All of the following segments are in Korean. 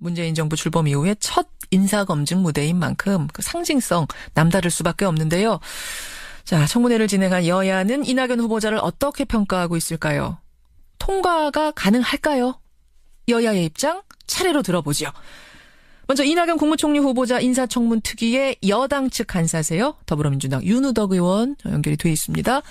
문재인 정부 출범 이후에 첫 인사검증 무대인 만큼 그 상징성 남다를 수밖에 없는데요. 자, 청문회를 진행한 여야는 이낙연 후보자를 어떻게 평가하고 있을까요? 통과가 가능할까요? 여야의 입장 차례로 들어보죠. 먼저 이낙연 국무총리 후보자 인사청문 특위의 여당 측 간사세요. 더불어민주당 윤우덕 의원 연결이 돼 있습니다.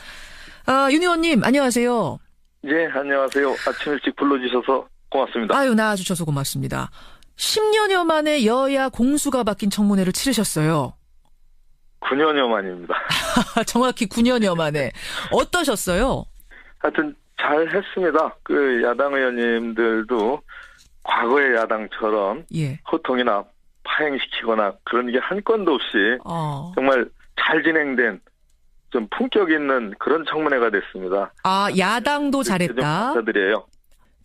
윤 의원님 안녕하세요. 예, 안녕하세요. 아침 일찍 불러주셔서 고맙습니다. 아유, 나와주셔서 고맙습니다. 10년여 만에 여야 공수가 바뀐 청문회를 치르셨어요. 9년여 만입니다. 정확히 9년여 만에. 어떠셨어요? 하여튼 잘 했습니다. 그 야당 의원님들도 과거의 야당처럼 예. 호통이나 파행시키거나 그런 게 한 건도 없이 정말 잘 진행된 좀 품격 있는 그런 청문회가 됐습니다. 아, 야당도 잘했다. 감사드려요.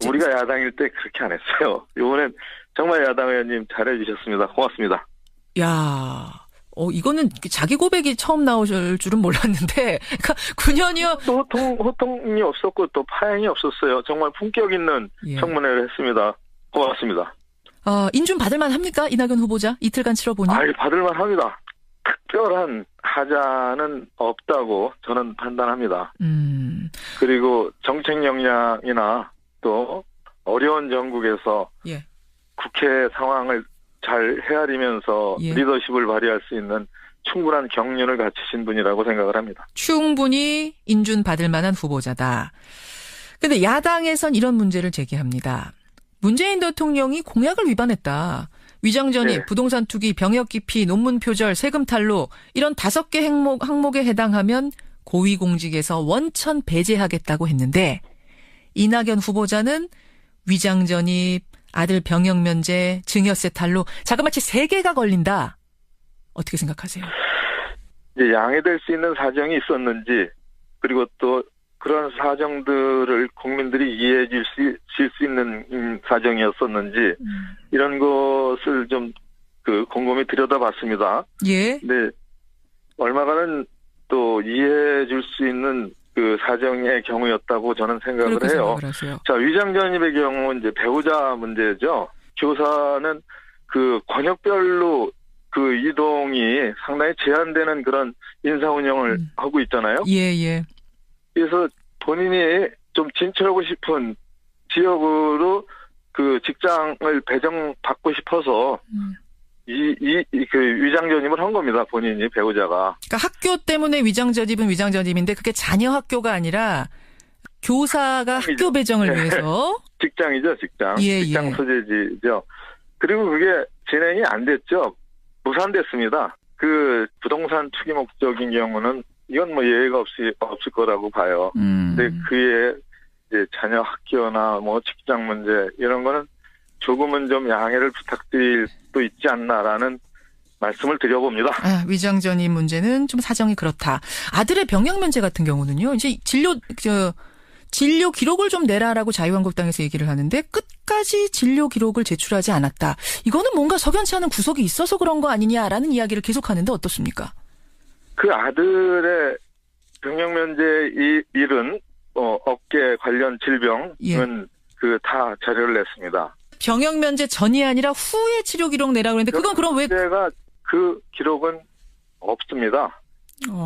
우리가 야당일 때 그렇게 안 했어요. 이번엔 정말 야당 의원님 잘해주셨습니다. 고맙습니다. 야, 이거는 자기 고백이 처음 나오실 줄은 몰랐는데, 그러니까 9년이요. 또 호통이 없었고 또 파행이 없었어요. 정말 품격 있는 청문회를 했습니다. 고맙습니다. 인준 받을만 합니까? 이낙연 후보자 이틀간 치러보니? 받을만 합니다. 특별한 하자는 없다고 저는 판단합니다. 그리고 정책 역량이나 또 어려운 정국에서 국회 상황을 잘 헤아리면서 리더십을 발휘할 수 있는 충분한 경륜을 갖추신 분이라고 생각을 합니다. 충분히 인준받을 만한 후보자다. 그런데 야당에선 이런 문제를 제기합니다. 문재인 대통령이 공약을 위반했다. 위장전입, 부동산 투기, 병역 기피, 논문 표절, 세금 탈루 이런 5개 항목에 해당하면 고위공직에서 원천 배제하겠다고 했는데 이낙연 후보자는 위장전입, 아들 병역 면제, 증여세 탈루 자그마치 3개가 걸린다. 어떻게 생각하세요? 이제 양해될 수 있는 사정이 있었는지 그리고 또 그런 사정들을 국민들이 이해해 줄 수 있는 사정이었었는지 이런 것을 좀 곰곰이 들여다봤습니다. 예. 네. 얼마간은 또 이해해 줄 수 있는 그 사정의 경우였다고 저는 생각을 해요. 자, 위장전입의 경우 이제 배우자 문제죠. 교사는 그 권역별로 그 이동이 상당히 제한되는 그런 인사 운영을 하고 있잖아요. 예. 그래서 본인이 좀 진출하고 싶은 지역으로 그 직장을 배정받고 싶어서 그 위장전입을 한 겁니다. 본인이 배우자가. 그러니까 학교 때문에 위장전입은 위장전입인데 그게 자녀 학교가 아니라 교사가 학교 배정을 위해서. 직장이죠, 직장. 예, 직장 소재지죠. 그리고 그게 진행이 안 됐죠. 무산됐습니다. 그 부동산 투기 목적인 경우는 이건 뭐 예외가 없을 거라고 봐요. 근데 그에 이제 자녀 학교나 뭐 직장 문제 이런 거는 조금은 좀 양해를 부탁드릴 수도 있지 않나라는 말씀을 드려봅니다. 위장전입 문제는 좀 사정이 그렇다. 아들의 병역 면제 같은 경우는요. 이제 진료 기록을 좀 내라라고 자유한국당에서 얘기를 하는데 끝까지 진료 기록을 제출하지 않았다. 이거는 뭔가 석연치 않은 구석이 있어서 그런 거 아니냐라는 이야기를 계속하는데 어떻습니까? 그 아들의 병역 면제 일은 어깨 관련 질병은 그 다 자료를 냈습니다. 병역 면제 전이 아니라 후에 치료 기록 내라고 했는데 그건 그럼 왜? 그 기록은 없습니다.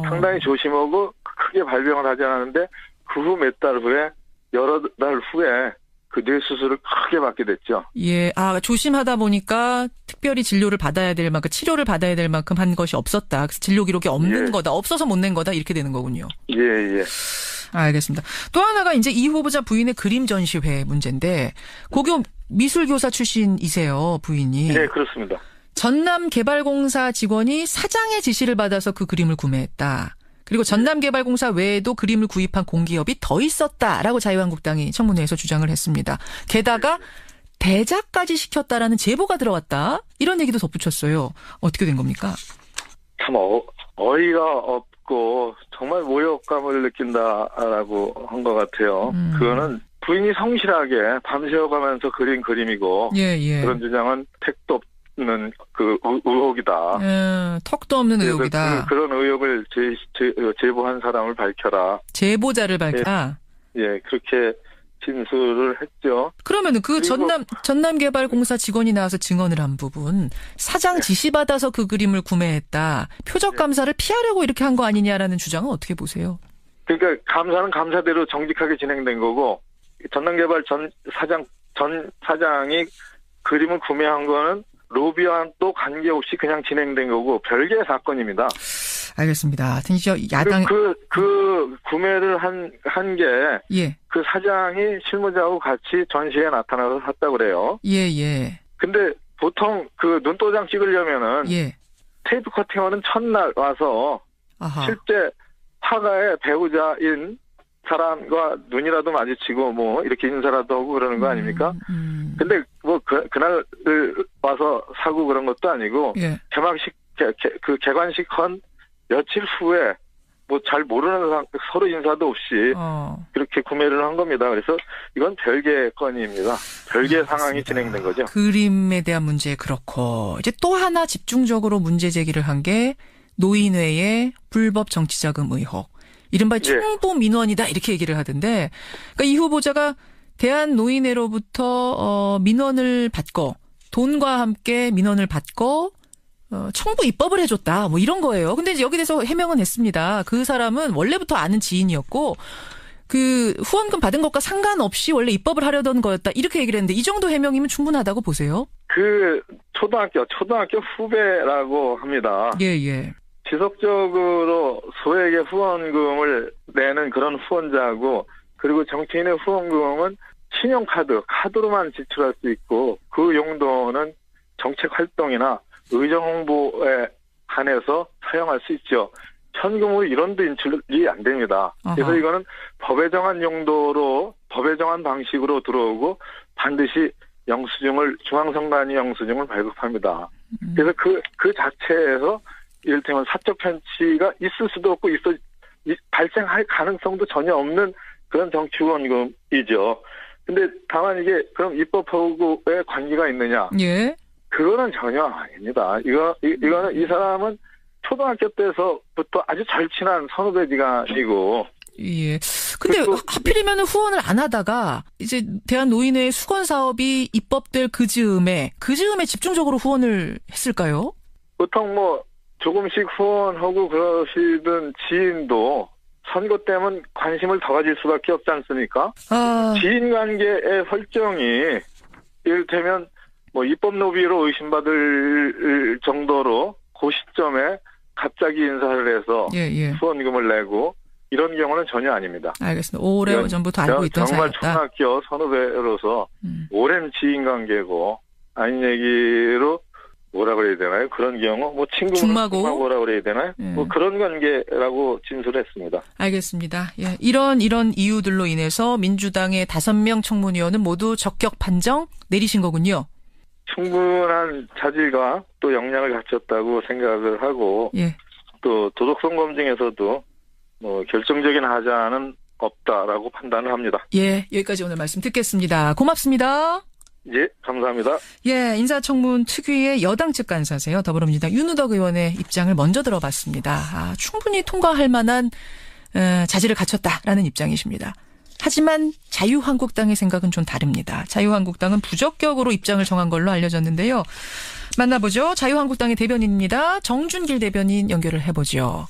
상당히 조심하고 크게 발병을 하지 않았는데 그 후 몇 달 후에 여러 달 후에 그 뇌 수술을 크게 받게 됐죠. 예, 조심하다 보니까 특별히 진료를 받아야 될 만큼 치료를 받아야 될 만큼 한 것이 없었다. 그래서 진료 기록이 없는 거다. 없어서 못 낸 거다. 이렇게 되는 거군요. 예. 알겠습니다. 또 하나가 이제 이 후보자 부인의 그림 전시회 문제인데 고교 미술교사 출신이세요, 부인이. 네, 그렇습니다. 전남개발공사 직원이 사장의 지시를 받아서 그 그림을 구매했다. 그리고 전남개발공사 외에도 그림을 구입한 공기업이 더 있었다라고 자유한국당이 청문회에서 주장을 했습니다. 게다가 대작까지 시켰다라는 제보가 들어왔다. 이런 얘기도 덧붙였어요. 어떻게 된 겁니까? 참 어이가 없고 정말 모욕감을 느낀다라고 한 것 같아요. 그거는 부인이 성실하게 밤새워가면서 그린 그림이고 그런 주장은 택도 없는 그 의혹이다. 턱도 없는 의혹이다. 그런 의혹을 제보한 사람을 밝혀라. 제보자를 밝혀라. 예, 그렇게 진술을 했죠. 그러면은 그 전남개발공사 직원이 나와서 증언을 한 부분, 사장 지시받아서 그 그림을 구매했다, 표적 감사를 피하려고 이렇게 한 거 아니냐라는 주장은 어떻게 보세요? 그러니까 감사는 감사대로 정직하게 진행된 거고, 전남개발 전 사장이 그림을 구매한 거는 로비와는 또 관계없이 그냥 진행된 거고 별개의 사건입니다. 알겠습니다. 드디어 야당 그 구매를 한 게 예. 그 사장이 실무자하고 같이 전시회에 나타나서 샀다고 그래요. 예. 근데 보통 그 눈도장 찍으려면은 예. 테이프 커팅하는 첫날 와서 아하. 실제 화가의 배우자인 사람과 눈이라도 마주치고 뭐 이렇게 인사라도 하고 그러는 거 아닙니까? 근데 뭐 그날 와서 사고 그런 것도 아니고 예. 그 개관식 한 며칠 후에 뭐 잘 모르는 서로 인사도 없이 그렇게 구매를 한 겁니다. 그래서 이건 별개의 건입니다. 별개의 상황이 진행된 거죠. 그림에 대한 문제 그렇고 이제 또 하나 집중적으로 문제 제기를 한 게 노인회의 불법 정치자금 의혹. 이른바 충보 민원이다 이렇게 얘기를 하던데, 그러니까 이 후보자가 대한노인회로부터 민원을 받고 돈과 함께 민원을 받고 청부 입법을 해줬다 뭐 이런 거예요. 근데 이제 여기 대해서 해명은 했습니다. 그 사람은 원래부터 아는 지인이었고 그 후원금 받은 것과 상관없이 원래 입법을 하려던 거였다 이렇게 얘기를 했는데, 이 정도 해명이면 충분하다고 보세요? 그 초등학교 후배라고 합니다. 예. 지속적으로 소액의 후원금을 내는 그런 후원자고, 그리고 정치인의 후원금은 신용카드로만 지출할 수 있고, 그 용도는 정책 활동이나 의정 홍보에 한해서 사용할 수 있죠. 현금으로 이런 데 인출이 안 됩니다. 그래서 아하. 이거는 법에 정한 용도로, 법에 정한 방식으로 들어오고 반드시 중앙선관위 영수증을 발급합니다. 그래서 그 자체에서 이를테면 사적 편취가 있을 수도 없고 발생할 가능성도 전혀 없는 그런 정치 후원금이죠. 근데 다만 이게 그럼 입법하고의 관계가 있느냐? 예. 그거는 전혀 아닙니다. 이거는 이 사람은 초등학교 때서부터 아주 절친한 선후배지간이고. 예. 근데 하필이면 후원을 안 하다가 이제 대한노인회의 수건 사업이 입법될 그 즈음에 집중적으로 후원을 했을까요? 보통 뭐 조금씩 후원하고 그러시던 지인도 선거 때문에 관심을 더 가질 수밖에 없지 않습니까? 지인 관계의 설정이 이를테면 뭐 입법 로비로 의심받을 정도로 그 시점에 갑자기 인사를 해서 후원금을 내고 이런 경우는 전혀 아닙니다. 알겠습니다. 오래전부터 알고 있던 정말 사이였다. 초등학교 선후배로서 오랜 지인 관계고, 아닌 얘기로 뭐라 그래야 되나요? 그런 경우 뭐 친구라고 뭐라 그래야 되나요? 뭐 그런 관계라고 진술했습니다. 알겠습니다. 예, 이런 이유들로 인해서 민주당의 5명 청문위원은 모두 적격 판정 내리신 거군요. 충분한 자질과 또 역량을 갖췄다고 생각을 하고, 또 도덕성 검증에서도 뭐 결정적인 하자는 없다라고 판단을 합니다. 예, 여기까지 오늘 말씀 듣겠습니다. 고맙습니다. 예, 감사합니다. 예, 인사청문 특위의 여당 측 간사세요. 더불어민주당 윤우덕 의원의 입장을 먼저 들어봤습니다. 충분히 통과할 만한 자질을 갖췄다라는 입장이십니다. 하지만 자유한국당의 생각은 좀 다릅니다. 자유한국당은 부적격으로 입장을 정한 걸로 알려졌는데요. 만나보죠. 자유한국당의 대변인입니다. 정준길 대변인 연결을 해보죠.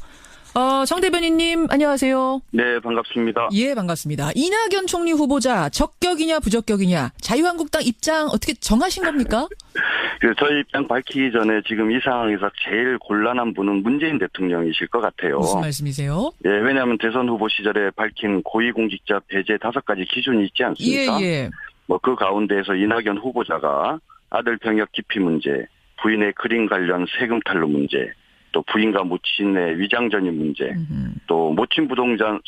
정 대변인님 안녕하세요. 네, 반갑습니다. 예, 반갑습니다. 이낙연 총리 후보자 적격이냐 부적격이냐 자유한국당 입장 어떻게 정하신 겁니까? 저희 입장 밝히기 전에 지금 이 상황에서 제일 곤란한 분은 문재인 대통령이실 것 같아요. 무슨 말씀이세요? 예, 왜냐하면 대선 후보 시절에 밝힌 고위공직자 배제 5가지 기준이 있지 않습니까? 예. 뭐 그 가운데에서 이낙연 후보자가 아들 병역 기피 문제, 부인의 그림 관련 세금 탈루 문제, 또 부인과 모친의 위장전입 문제, 또 모친 부동산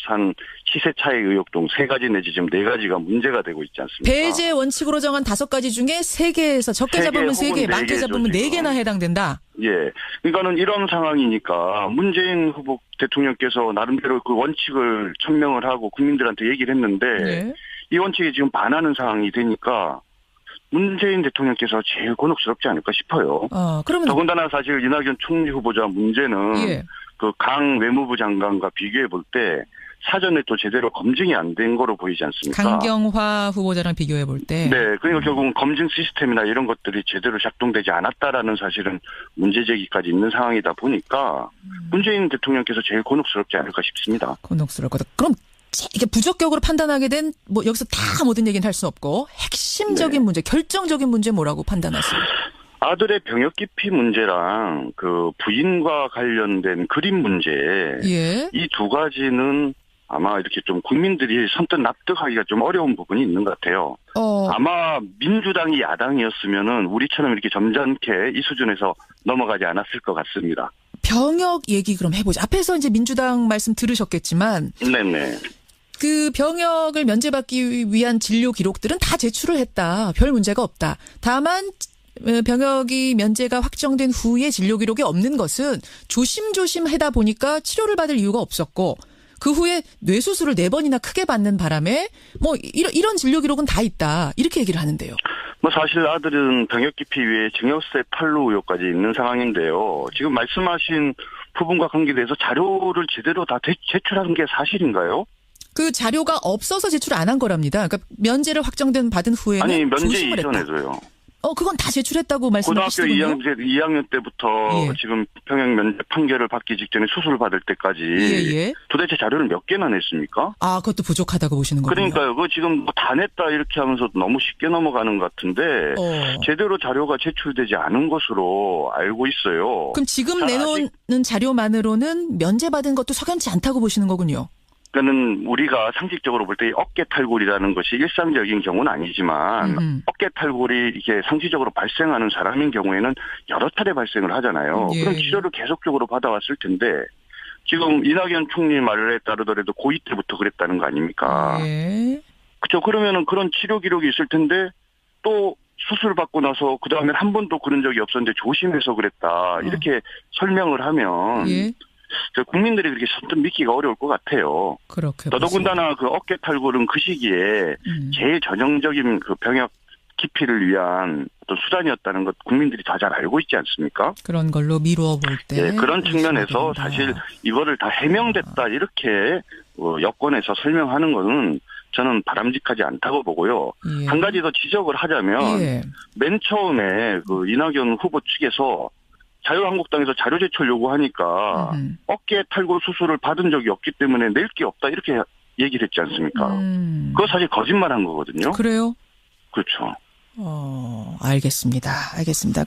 시세 차익 의혹 등 3가지 내지 지금 4가지가 문제가 되고 있지 않습니까? 배제 원칙으로 정한 5가지 중에 3개에서 적게 잡으면 3개, 많게 잡으면 4개나 해당된다. 예. 그러니까는 이런 상황이니까 문재인 후보 대통령께서 나름대로 그 원칙을 천명을 하고 국민들한테 얘기를 했는데 이 원칙에 지금 반하는 상황이 되니까 문재인 대통령께서 제일 곤혹스럽지 않을까 싶어요. 그러면 더군다나 사실 이낙연 총리 후보자 문제는 그 강 외무부 장관과 비교해 볼 때 사전에 또 제대로 검증이 안 된 거로 보이지 않습니까? 강경화 후보자랑 비교해 볼 때. 네, 그러니까 결국은 검증 시스템이나 이런 것들이 제대로 작동되지 않았다라는 사실은 문제 제기까지 있는 상황이다 보니까 문재인 대통령께서 제일 곤혹스럽지 않을까 싶습니다. 곤혹스러울 거다. 그럼 이게 부적격으로 판단하게 된 뭐 여기서 다 모든 얘기는 할 수 없고 핵심적인 네. 문제, 결정적인 문제 뭐라고 판단하십니까? 아들의 병역 기피 문제랑 그 부인과 관련된 그림 문제 예. 이 두 가지는 아마 이렇게 좀 국민들이 선뜻 납득하기가 좀 어려운 부분이 있는 것 같아요. 아마 민주당이 야당이었으면은 우리처럼 이렇게 점잖게 이 수준에서 넘어가지 않았을 것 같습니다. 병역 얘기 그럼 해보죠. 앞에서 이제 민주당 말씀 들으셨겠지만. 네네. 그 병역을 면제받기 위한 진료 기록들은 다 제출을 했다. 별 문제가 없다. 다만 병역이 면제가 확정된 후에 진료 기록이 없는 것은 조심조심 하다 보니까 치료를 받을 이유가 없었고 그 후에 뇌수술을 4번이나 크게 받는 바람에 뭐 이런 진료 기록은 다 있다. 이렇게 얘기를 하는데요. 뭐 사실 아들은 병역 기피 위에 증여세 판로 의혹까지 있는 상황인데요. 지금 말씀하신 부분과 관계돼서 자료를 제대로 다 제출한 게 사실인가요? 그 자료가 없어서 제출 안 한 거랍니다. 그러니까 면제를 받은 후에는 아니 면제 조심을 했다. 이전에도요. 그건 다 제출했다고 고등학교 말씀하시군요. 2학년 때부터 예. 지금 병역 면제 판결을 받기 직전에 수술을 받을 때까지 예. 도대체 자료를 몇 개나 냈습니까? 아, 그것도 부족하다고 보시는 거군요. 그러니까요. 그거 지금 뭐 다 냈다 이렇게 하면서 너무 쉽게 넘어가는 것 같은데 제대로 자료가 제출되지 않은 것으로 알고 있어요. 그럼 지금 내놓는 자료만으로는 면제받은 것도 석연치 않다고 보시는 거군요. 그러니까는 우리가 상식적으로 볼 때 어깨 탈골이라는 것이 일상적인 경우는 아니지만 어깨 탈골이 이게 상시적으로 발생하는 사람인 경우에는 여러 차례 발생을 하잖아요. 예. 그럼 치료를 계속적으로 받아왔을 텐데 지금 이낙연 총리 말에 따르더라도 고2 때부터 그랬다는 거 아닙니까? 예. 그렇죠. 그러면은 그런 치료 기록이 있을 텐데 또 수술 받고 나서 그 다음에 한 번도 그런 적이 없었는데 조심해서 그랬다 이렇게 설명을 하면. 예. 국민들이 그렇게 선뜻 믿기가 어려울 것 같아요. 그렇게 더더군다나 그 어깨 탈골은 그 시기에 제일 전형적인 그 병역 기피를 위한 어떤 수단이었다는 것 국민들이 다 잘 알고 있지 않습니까? 그런 걸로 미루어 볼 때. 네, 그런 측면에서 된다. 사실 이거를 다 해명됐다 이렇게 여권에서 설명하는 것은 저는 바람직하지 않다고 보고요. 예. 한 가지 더 지적을 하자면 예. 맨 처음에 그 이낙연 후보 측에서 자유한국당에서 자료 제출 요구하니까 어깨 탈골 수술을 받은 적이 없기 때문에 낼 게 없다 이렇게 얘기를 했지 않습니까? 그거 사실 거짓말한 거거든요. 그래요? 그렇죠. 알겠습니다.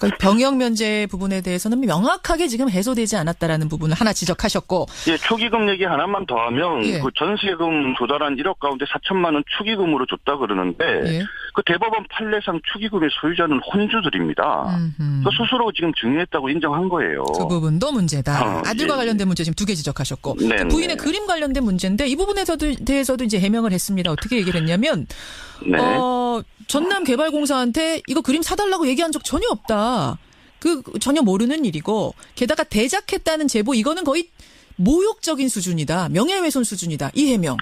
그 병역 면제 부분에 대해서는 명확하게 지금 해소되지 않았다라는 부분을 하나 지적하셨고. 예, 축의금 얘기 하나만 더 하면 예. 그 전세금 조달한 1억 가운데 4천만 원 축의금으로 줬다 그러는데 예. 그 대법원 판례상 축의금의 소유자는 혼주들입니다. 그 스스로 지금 증여했다고 인정한 거예요. 그 부분도 문제다. 아들과 예. 관련된 문제 지금 2개 지적하셨고. 네네. 부인의 그림 관련된 문제인데 이 부분에 대해서도 이제 해명을 했습니다. 어떻게 얘기를 했냐면 네. 전남개발공사한테 이거 그림 사달라고 얘기한 적 전혀 없다. 전혀 모르는 일이고 게다가 대작했다는 제보 이거는 거의 모욕적인 수준이다. 명예훼손 수준이다. 이 해명.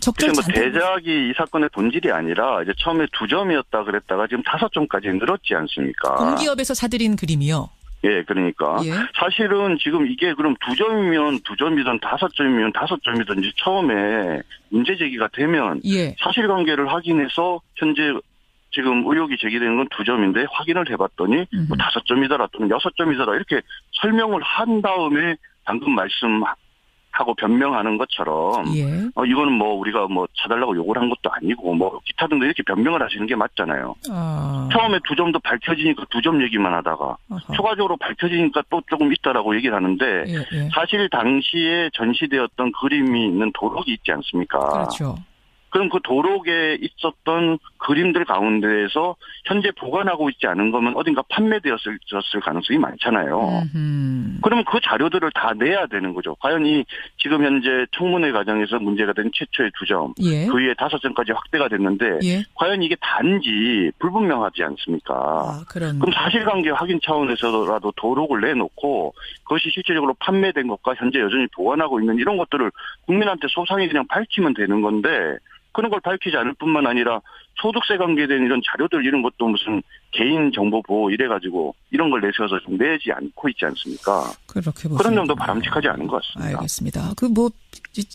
적절치 않다. 대작이 이 사건의 본질이 아니라 이제 처음에 2점이었다 그랬다가 지금 5점까지 늘었지 않습니까? 공기업에서 사들인 그림이요. 예, 그러니까. 예. 사실은 지금 이게 그럼 2점이면 2점이든 5점이면 5점이든 이제 처음에 문제 제기가 되면 예. 사실관계를 확인해서 현재 지금 의혹이 제기되는 건 2점인데 확인을 해봤더니 뭐 5점이더라 또는 6점이더라 이렇게 설명을 한 다음에 방금 말씀하고 변명하는 것처럼 예. 이거는 뭐 우리가 뭐 사달라고 요구를 한 것도 아니고 뭐 기타 등등 이렇게 변명을 하시는 게 맞잖아요. 처음에 2점도 밝혀지니까 2점 얘기만 하다가 추가적으로 밝혀지니까 또 조금 있다라고 얘기를 하는데 예. 사실 당시에 전시되었던 그림이 있는 도록이 있지 않습니까? 그렇죠. 그럼 그 도록에 있었던 그림들 가운데에서 현재 보관하고 있지 않은 거면 어딘가 판매되었을 가능성이 많잖아요. 그러면 그 자료들을 다 내야 되는 거죠. 과연 이 지금 현재 청문회 과정에서 문제가 된 최초의 2점, 예. 그 위에 5점까지 확대가 됐는데 예. 과연 이게 단지 불분명하지 않습니까? 그럼 사실관계 확인 차원에서라도 도록을 내놓고 그것이 실질적으로 판매된 것과 현재 여전히 보관하고 있는 이런 것들을 국민한테 소상히 그냥 밝히면 되는 건데 그런 걸 밝히지 않을 뿐만 아니라 소득세 관계된 이런 자료들 이런 것도 무슨 개인정보보호 이래가지고 이런 걸 내세워서 좀 내지 않고 있지 않습니까? 그렇게 보시면 그런 점도 바람직하지 않은 것 같습니다. 알겠습니다.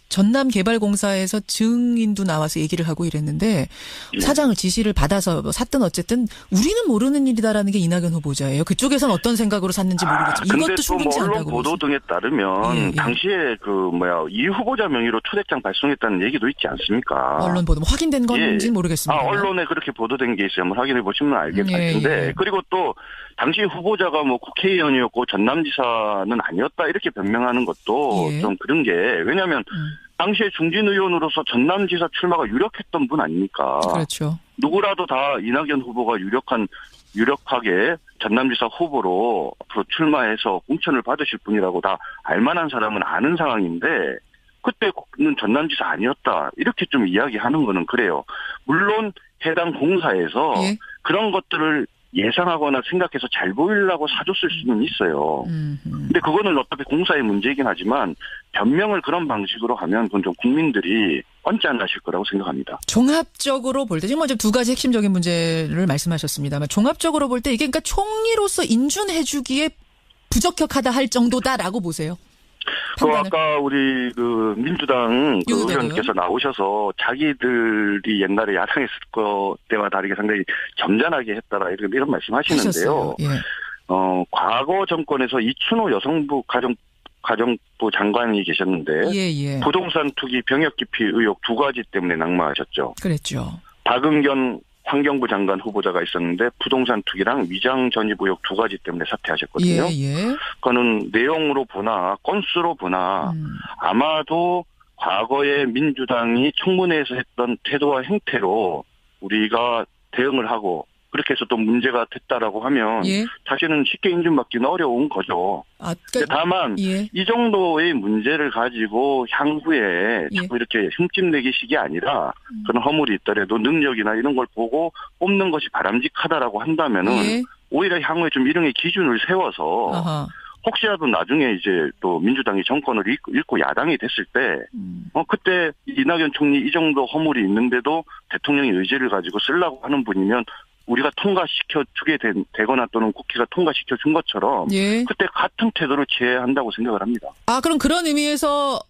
전남개발공사에서 증인도 나와서 얘기를 하고 이랬는데 네. 사장을 지시를 받아서 뭐 샀든 어쨌든 우리는 모르는 일이다라는 게 이낙연 후보자예요. 그쪽에선 어떤 생각으로 샀는지 모르겠지만 이것도 숨기지 근데 또 않다고. 언론 보도 등에 따르면 당시에 이 후보자 명의로 초대장 발송했다는 얘기도 있지 않습니까? 언론 보도 확인된 건지는 모르겠습니다. 언론에 그렇게 보도된 게 있어요. 한번 확인해 보시면 알겠는데 그리고 또 당시 후보자가 뭐 국회의원이었고 전남지사는 아니었다 이렇게 변명하는 것도 좀 그런 게 왜냐하면 당시에 중진 의원으로서 전남지사 출마가 유력했던 분 아닙니까? 그렇죠. 누구라도 다 이낙연 후보가 유력하게 전남지사 후보로 앞으로 출마해서 공천을 받으실 분이라고 다 알만한 사람은 아는 상황인데 그때는 전남지사 아니었다 이렇게 좀 이야기하는 거는 그래요. 물론 해당 공사에서 그런 것들을 예상하거나 생각해서 잘 보이려고 사줬을 수는 있어요. 근데 그거는 어차피 공사의 문제이긴 하지만 변명을 그런 방식으로 하면 그건 좀 국민들이 언짢아하실 거라고 생각합니다. 종합적으로 볼 때 지금 먼저 두 가지 핵심적인 문제를 말씀하셨습니다만 종합적으로 볼 때 이게 그러니까 총리로서 인준해주기에 부적격하다 할 정도다라고 보세요. 아까 우리 민주당 의원께서 나오셔서 자기들이 옛날에 야당했을 때와 다르게 상당히 점잖하게 했다라 이런 말씀하시는데요. 과거 정권에서 이춘호 여성부 가정부 장관이 계셨는데 부동산 투기 병역 기피 의혹 두 가지 때문에 낙마하셨죠. 그랬죠. 박은견 환경부 장관 후보자가 있었는데 부동산 투기랑 위장 전입 의혹 두 가지 때문에 사퇴하셨거든요. 그거는 내용으로 보나 건수로 보나 아마도 과거에 민주당이 청문회에서 했던 태도와 행태로 우리가 대응을 하고 그렇게 해서 또 문제가 됐다라고 하면 사실은 쉽게 인준받기는 어려운 거죠. 다만 이 정도의 문제를 가지고 향후에 자꾸 이렇게 흠집내기식이 아니라 그런 허물이 있더라도 능력이나 이런 걸 보고 뽑는 것이 바람직하다라고 한다면은 오히려 향후에 좀 이런 기준을 세워서 혹시라도 나중에 이제 또 민주당이 정권을 잃고 야당이 됐을 때 그때 이낙연 총리 이 정도 허물이 있는데도 대통령의 의지를 가지고 쓰려고 하는 분이면 우리가 통과시켜주게 되거나 또는 국회가 통과시켜준 것처럼 그때 같은 태도를 취해야 한다고 생각을 합니다. 그럼 그런 의미에서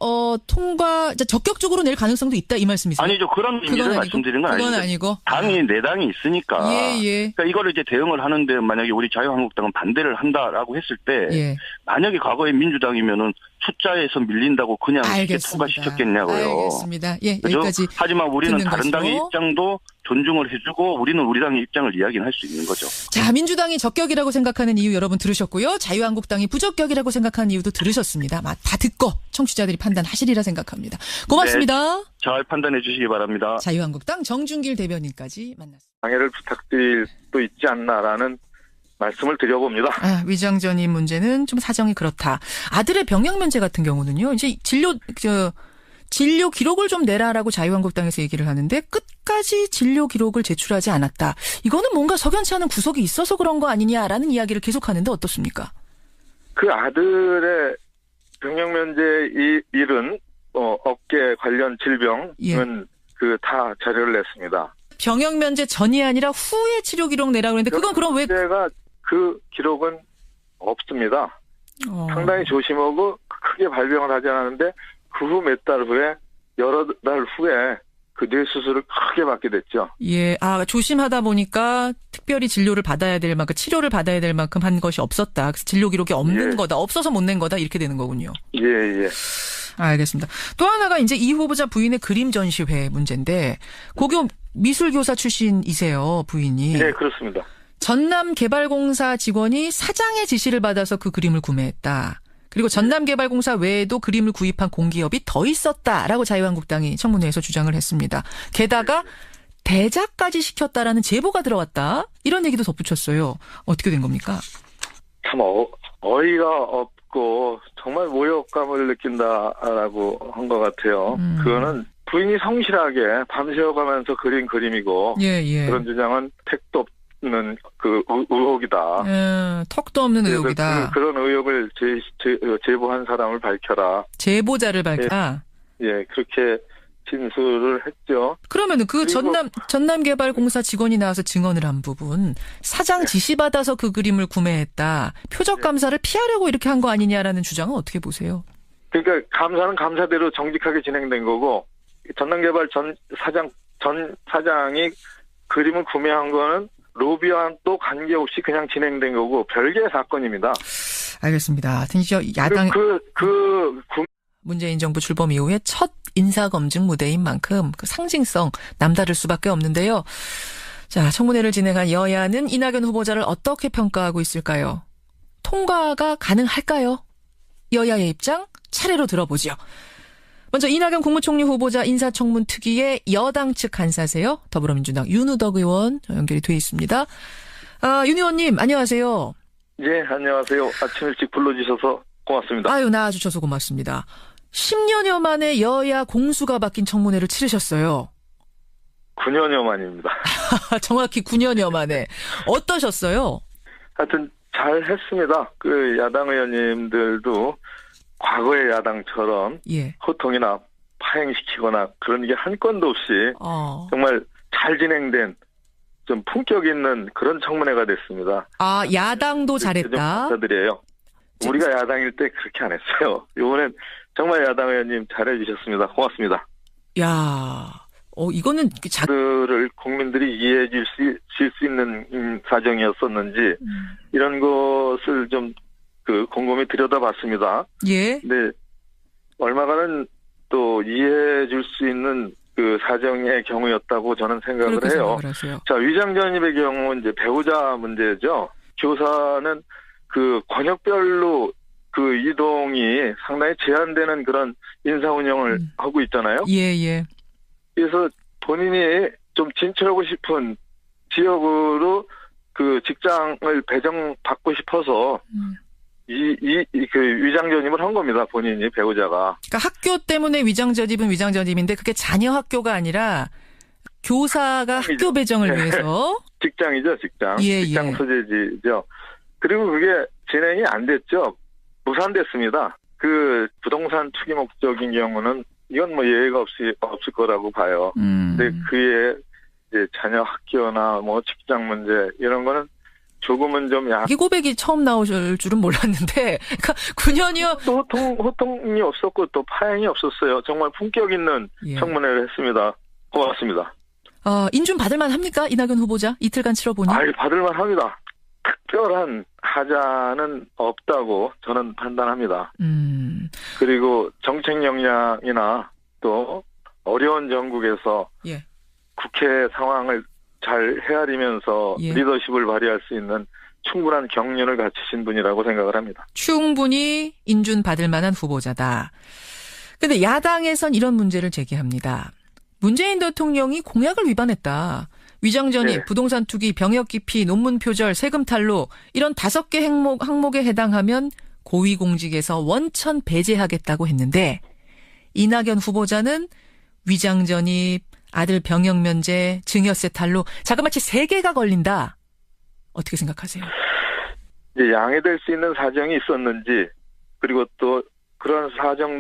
적격적으로 낼 가능성도 있다 이 말씀이세요? 아니죠. 그런 의미를 말씀드리는 건 아니고. 당이 내 당이 있으니까. 그러니까 이거를 이제 대응을 하는데 만약에 우리 자유한국당은 반대를 한다라고 했을 때 만약에 과거에 민주당이면은 숫자에서 밀린다고 그냥 쉽게 통과시켰겠냐고요. 알겠습니다. 여기까지. 하지만 우리는 다른 당의 입장도 존중을 해주고 우리는 우리 당의 입장을 이야기는 할 수 있는 거죠. 자, 민주당이 적격이라고 생각하는 이유 여러분 들으셨고요. 자유한국당이 부적격이라고 생각하는 이유도 들으셨습니다. 다 듣고 청취자들이 판단하시리라 생각합니다. 고맙습니다. 잘 판단해 주시기 바랍니다. 자유한국당 정준길 대변인까지 만났습니다. 방해를 부탁드릴 수도 있지 않나라는 말씀을 드려봅니다. 위장 전입 문제는 좀 사정이 그렇다. 아들의 병역 면제 같은 경우는요. 이제 진료 기록을 좀 내라라고 자유한국당에서 얘기를 하는데 끝까지 진료 기록을 제출하지 않았다. 이거는 뭔가 석연치 않은 구석이 있어서 그런 거 아니냐라는 이야기를 계속하는데 어떻습니까? 그 아들의 병역 면제 일은 어깨 관련 질병은 다 자료를 냈습니다. 병역 면제 전이 아니라 후에 치료 기록 내라고 했는데 그건 그럼 왜? 그 기록은 없습니다. 상당히 조심하고 크게 발병을 하지 않았는데 그 후 몇 달 후에 여러 달 후에 그 뇌 수술을 크게 받게 됐죠. 조심하다 보니까 특별히 진료를 받아야 될 만큼 치료를 받아야 될 만큼 한 것이 없었다. 그래서 진료 기록이 없는 거다. 없어서 못 낸 거다. 이렇게 되는 거군요. 알겠습니다. 또 하나가 이제 이 후보자 부인의 그림 전시회 문제인데 고교 미술교사 출신이세요, 부인이. 네, 그렇습니다. 전남개발공사 직원이 사장의 지시를 받아서 그 그림을 구매했다. 그리고 전남개발공사 외에도 그림을 구입한 공기업이 더 있었다라고 자유한국당이 청문회에서 주장을 했습니다. 게다가 대작까지 시켰다라는 제보가 들어왔다. 이런 얘기도 덧붙였어요. 어떻게 된 겁니까? 참 어이가 없고 정말 모욕감을 느낀다라고 한 것 같아요. 그거는 부인이 성실하게 밤새워가면서 그린 그림이고 그런 주장은 택도 없는 그 의혹이다. 턱도 없는 의혹이다. 그런 의혹을 제보한 사람을 밝혀라. 제보자를 밝혀라. 그렇게 진술을 했죠. 그러면은 그 전남개발공사 직원이 나와서 증언을 한 부분, 사장 지시받아서 그 그림을 구매했다, 표적 감사를 피하려고 이렇게 한 거 아니냐라는 주장은 어떻게 보세요? 그러니까 감사는 감사대로 정직하게 진행된 거고, 전남개발 전 사장이 그림을 구매한 거는 로비와는 또 관계없이 그냥 진행된 거고 별개의 사건입니다. 알겠습니다. 드디어 야당 문재인 정부 출범 이후에 첫 인사검증 무대인 만큼 그 상징성 남다를 수밖에 없는데요. 자, 청문회를 진행한 여야는 이낙연 후보자를 어떻게 평가하고 있을까요? 통과가 가능할까요? 여야의 입장 차례로 들어보죠. 먼저 이낙연 국무총리 후보자 인사청문 특위의 여당 측 간사세요. 더불어민주당 윤우덕 의원 연결이 돼 있습니다. 윤 의원님 안녕하세요. 예, 안녕하세요. 아침 일찍 불러주셔서 고맙습니다. 아유, 나와주셔서 고맙습니다. 10년여 만에 여야 공수가 바뀐 청문회를 치르셨어요. 9년여 만입니다. 정확히 9년여 만에. 어떠셨어요? 하여튼 잘 했습니다. 그 야당 의원님들도 과거의 야당처럼 예. 호통이나 파행시키거나 그런 게 한 건도 없이 정말 잘 진행된 좀 품격 있는 그런 청문회가 됐습니다. 아, 야당도 잘했다. 감사드려요. 우리가 야당일 때 그렇게 안 했어요. 이번엔 정말 야당 의원님 잘해주셨습니다. 고맙습니다. 야, 이거는 그들을 국민들이 이해해 줄 수 있는 사정이었었는지 이런 것을 좀 곰곰이 들여다봤습니다. 예. 근데 얼마간은 또 이해해 줄 수 있는 그 사정의 경우였다고 저는 생각을 해요. 자, 위장전입의 경우 이제 배우자 문제죠. 교사는 그 권역별로 그 이동이 상당히 제한되는 그런 인사 운영을 하고 있잖아요. 예, 예. 그래서 본인이 좀 진출하고 싶은 지역으로 그 직장을 배정받고 싶어서 그 위장전입을 한 겁니다. 본인이 배우자가. 그러니까 학교 때문에 위장전입은 위장전입인데 그게 자녀 학교가 아니라 교사가 학교 배정을 위해서. 직장이죠, 직장. 예, 직장 예. 소재지죠. 그리고 그게 진행이 안 됐죠. 무산됐습니다. 그 부동산 투기 목적인 경우는 이건 뭐 예외가 없을 거라고 봐요. 근데 그에 이제 자녀 학교나 뭐 직장 문제 이런 거는 조금은 좀 이 고백이 처음 나오실 줄은 몰랐는데, 그러니까 9년이요. 또 호통이 없었고 또 파행이 없었어요. 정말 품격 있는 청문회를 했습니다. 고맙습니다. 인준 받을만 합니까? 이낙연 후보자 이틀간 치러보니? 받을만 합니다. 특별한 하자는 없다고 저는 판단합니다. 그리고 정책 역량이나 또 어려운 정국에서 예. 국회 상황을 잘 헤아리면서 예. 리더십을 발휘할 수 있는 충분한 경륜을 갖추신 분이라고 생각을 합니다. 충분히 인준 받을 만한 후보자다. 근데 야당에선 이런 문제를 제기합니다. 문재인 대통령이 공약을 위반했다. 위장전입, 네. 부동산 투기, 병역 기피, 논문 표절, 세금 탈루 이런 5개 항목에 해당하면 고위공직에서 원천 배제하겠다고 했는데 이낙연 후보자는 위장전입, 아들 병역 면제, 증여세 탈루, 자그마치 3개가 걸린다. 어떻게 생각하세요? 이제 양해될 수 있는 사정이 있었는지 그리고 또 그런 사정